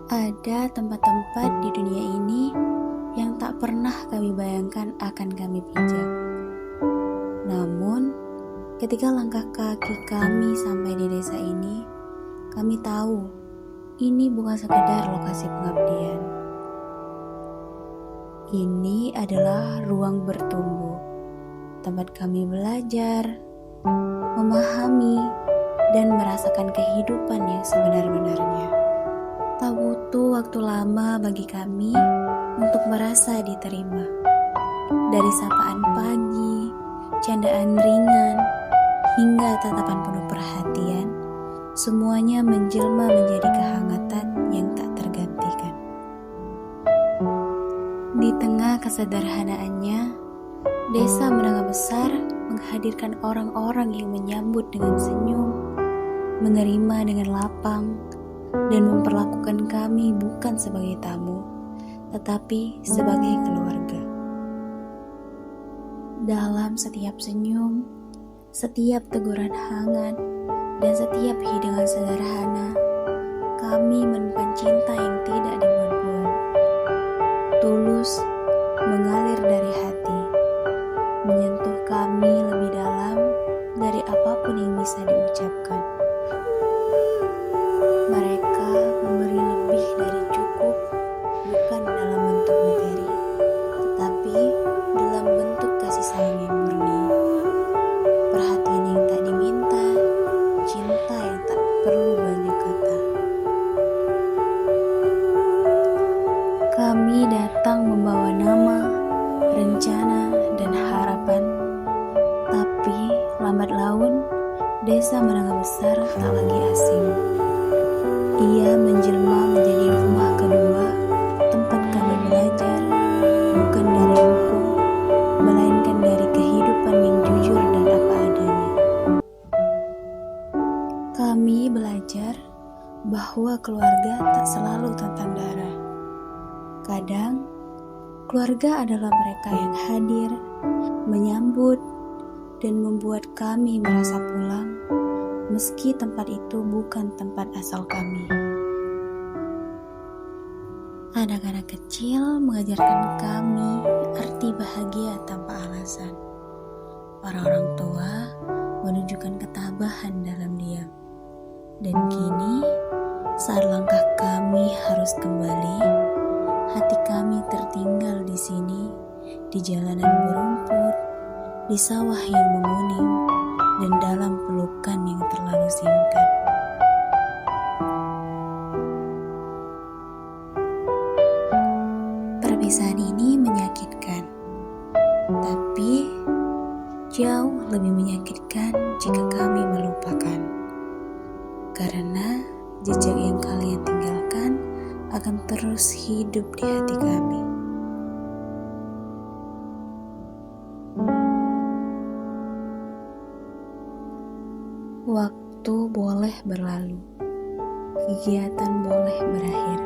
Ada tempat-tempat di dunia ini yang tak pernah kami bayangkan akan kami pijak. Namun, ketika langkah kaki kami sampai di desa ini, kami tahu ini bukan sekedar lokasi pengabdian. Ini adalah ruang bertumbuh, tempat kami belajar, memahami, dan merasakan kehidupan yang sebenar-benarnya. Tak butuh waktu lama bagi kami untuk merasa diterima. Dari sapaan pagi, candaan ringan, hingga tatapan penuh perhatian, semuanya menjelma menjadi kehangatan yang tak tergantikan. Di tengah kesederhanaannya, desa menengah besar menghadirkan orang-orang yang menyambut dengan senyum, menerima dengan lapang, dan memperlakukan kami bukan sebagai tamu, tetapi sebagai keluarga. Dalam setiap senyum, setiap teguran hangat, dan setiap hidangan sederhana, kami menemukan cinta yang tidak dibuat-buat. Tulus, mengalir dari hati, menyentuh kami lebih dalam dari apapun yang bisa diucapkan. Mereka memberi lebih dari cukup, bukan dalam bentuk materi, tetapi dalam bentuk kasih sayang yang murni. Perhatian yang tak diminta, cinta yang tak perlu banyak kata. Kami datang membawa nama, rencana, dan harapan, tapi lambat laun, desa menengah besar tak lagi asing. Ia menjelma menjadi rumah kedua, tempat kami belajar, bukan dari hukum, melainkan dari kehidupan yang jujur dan apa adanya. Kami belajar bahwa keluarga tak selalu tentang darah. Kadang, keluarga adalah mereka yang hadir, menyambut, dan membuat kami merasa pulang, meski tempat itu bukan tempat asal kami. Anak-anak kecil mengajarkan kami arti bahagia tanpa alasan. Para orang tua menunjukkan ketabahan dalam diam. Dan kini, saat langkah kami harus kembali, hati kami tertinggal di sini, di jalanan berumput, di sawah yang menguning, dan dalam pelukan yang terlalu singkat. Perpisahan ini menyakitkan, tapi jauh lebih menyakitkan jika kami melupakan. Karena jejak yang kalian tinggalkan akan terus hidup di hati kami. Waktu boleh berlalu, kegiatan boleh berakhir,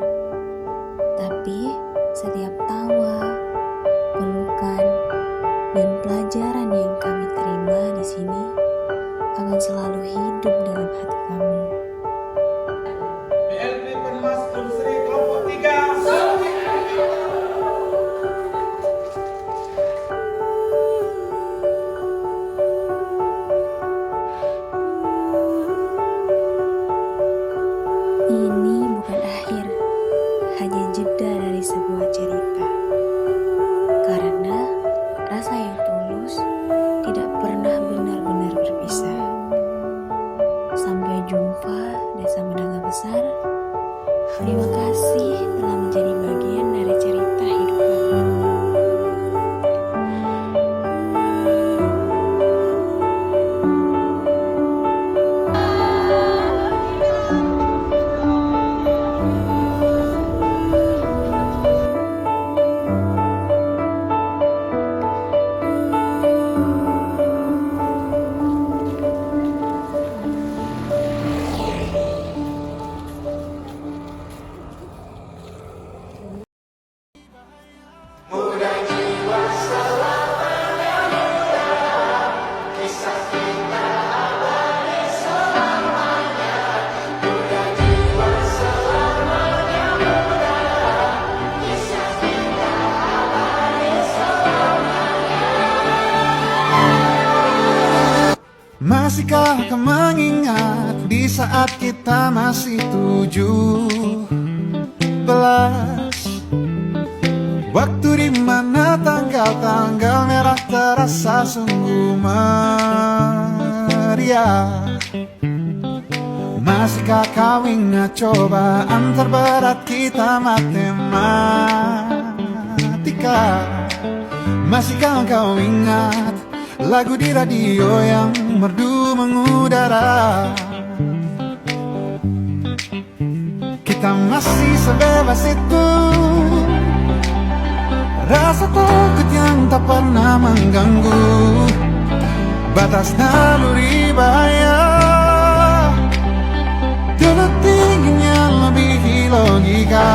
tapi setiap tawa, pelukan, dan pelajaran yang kami terima di sini akan selalu hidup dalam hati kami. BLP Penmas Unsri kelompok 3. Ini bukan akhir, hanya jeda dari sebuah cerita. Karena rasa yang tulus tidak pernah benar-benar berpisah. Sampai jumpa desa menengah besar. Terima kasih telah menjadi bagian dari cerita hidup kami. Masihkah kau mengingat di saat kita masih 17? Waktu di mana tanggal-tanggal merah terasa sungguh meriah. Masihkah kau ingat cobaan terberat kita matematika? Masihkah kau ingat lagu di radio yang merdu mengudara? Kita masih sebebas itu, rasa takut yang tak pernah mengganggu batas naluri bahaya. Dulu tingginya melebihi logika.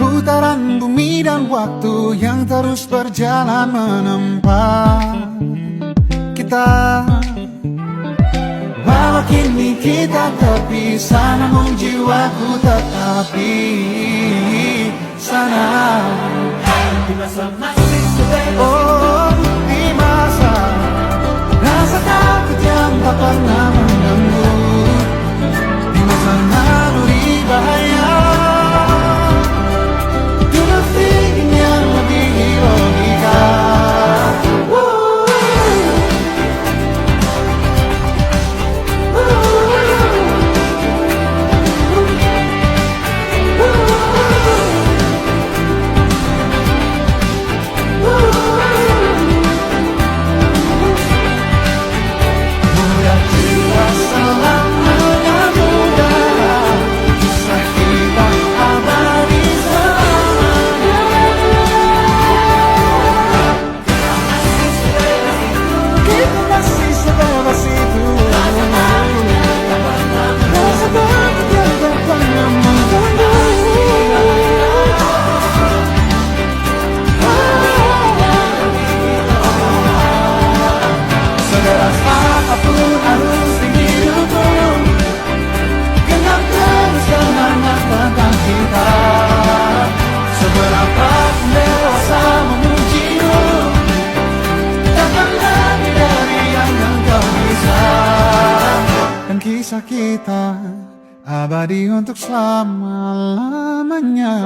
Putaran bumi dan waktu yang terus berjalan menempa kita. Walau kini kita terpisah, namun jiwaku tetap di sana. Di masa masih sebebas, oh di masa rasa takut yang tak pernah mengganggu, di masa naluri bahaya. Dulu tinggi yang melebihi logika. Kisah kita abadi untuk selama-lamanya.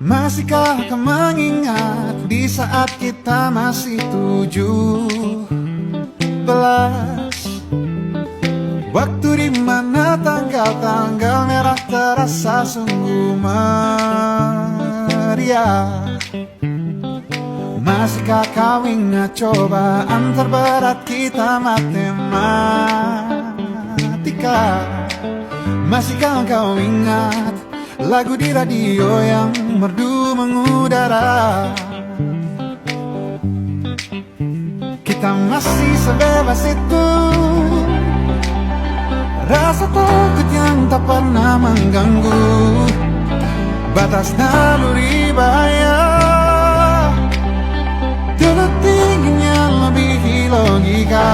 Masihkah kau mengingat di saat kita masih 17? Waktu di mana tanggal-tanggal merah terasa sungguh meriah. Masihkah kau ingat cobaan terberat kita matematika? Masihkah kau ingat lagu di radio yang merdu mengudara? Kita masih sebebas itu, rasa takut yang tak pernah mengganggu batas naluri bahaya. Dulu tingginya melebihi logika.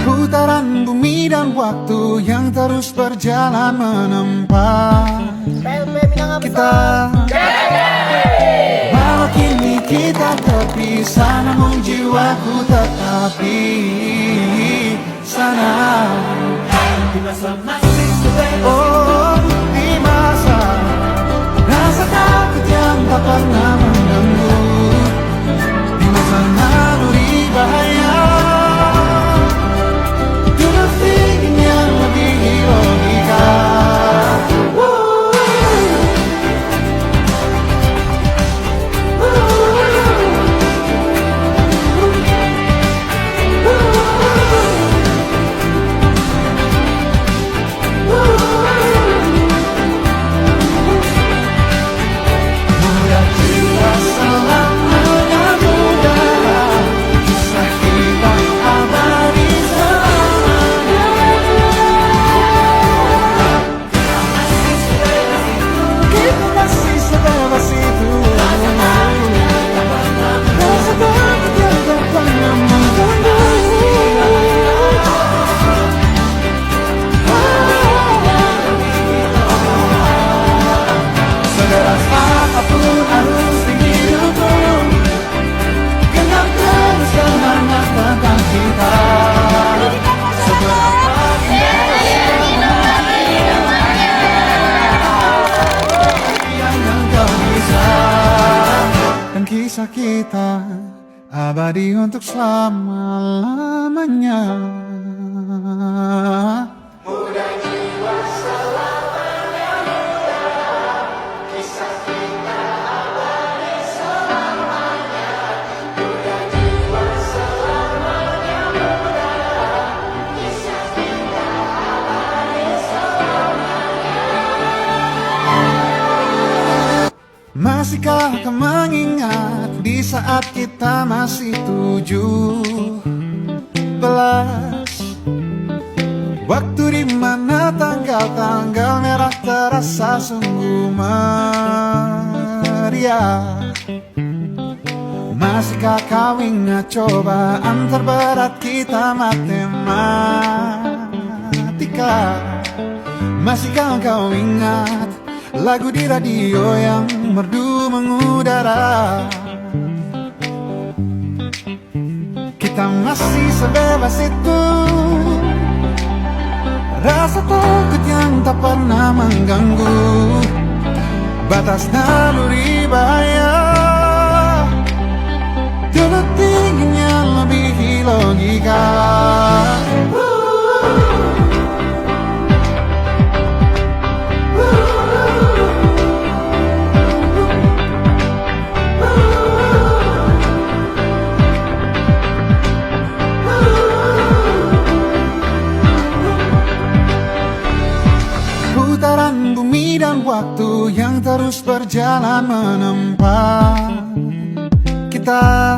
Putaran bumi dan waktu yang terus berjalan menempa kita. Walau kini kita terpisah, namun jiwaku tetap di sana. Di masa masih sebebas, oh di masa rasa takut yang tak pernah mengganggu, di masa naluri bahaya. Dulu kisah kita abadi untuk selama-lamanya. Muda jiwa selamanya muda, kisah kita abadi selamanya. Muda jiwa selamanya muda, kisah kita abadi selamanya. Masihkah kau mengingat di saat kita masih 17? Waktu dimana tanggal-tanggal merah terasa sungguh meriah. Masihkah kau ingat cobaan terberat kita matematika? Masihkah kau ingat lagu di radio yang merdu mengudara? Kita masih sebebas itu, rasa takut yang tak pernah mengganggu, batas naluri bahaya. Dulu tingginya lebihi logika. Putaran bumi dan waktu yang terus berjalan menempa kita.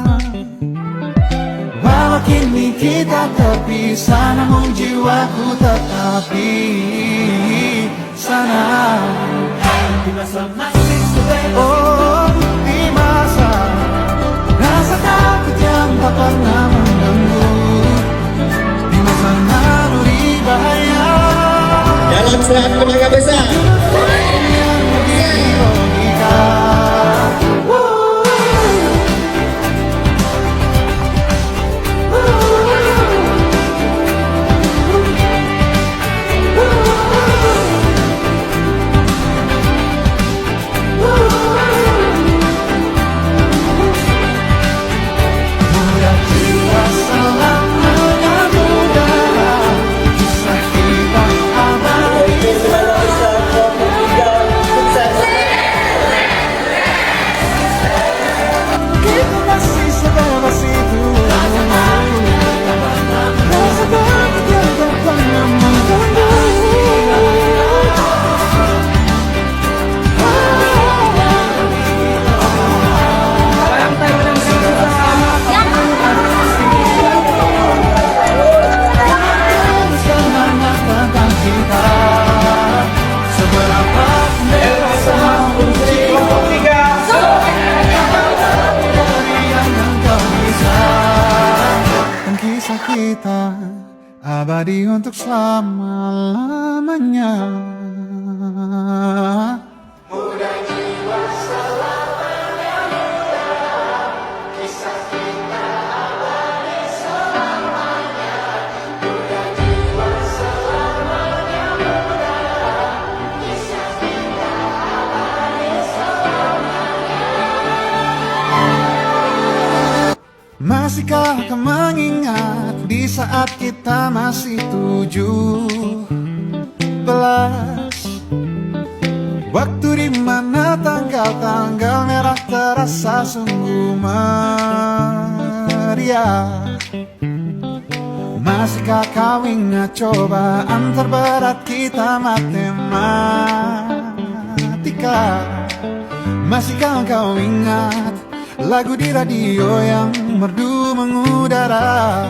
Walau kini kita terpisah, namun jiwaku tetap di sana. Oh, di masa rasa takut yang tak pernah mengganggu, di masa naluri bahaya. Dalam saat keluarga besar. Kita abadi untuk selama-lamanya. Muda jiwa selamanya muda, kisah kita abadi selamanya. Muda jiwa selamanya muda, kisah kita abadi selamanya. Masihkah kau mengingat di saat kita masih 17? Waktu dimana tanggal-tanggal merah terasa sungguh meriah. Masihkah kau ingat cobaan terberat kita matematika? Masihkah kau ingat lagu di radio yang merdu mengudara?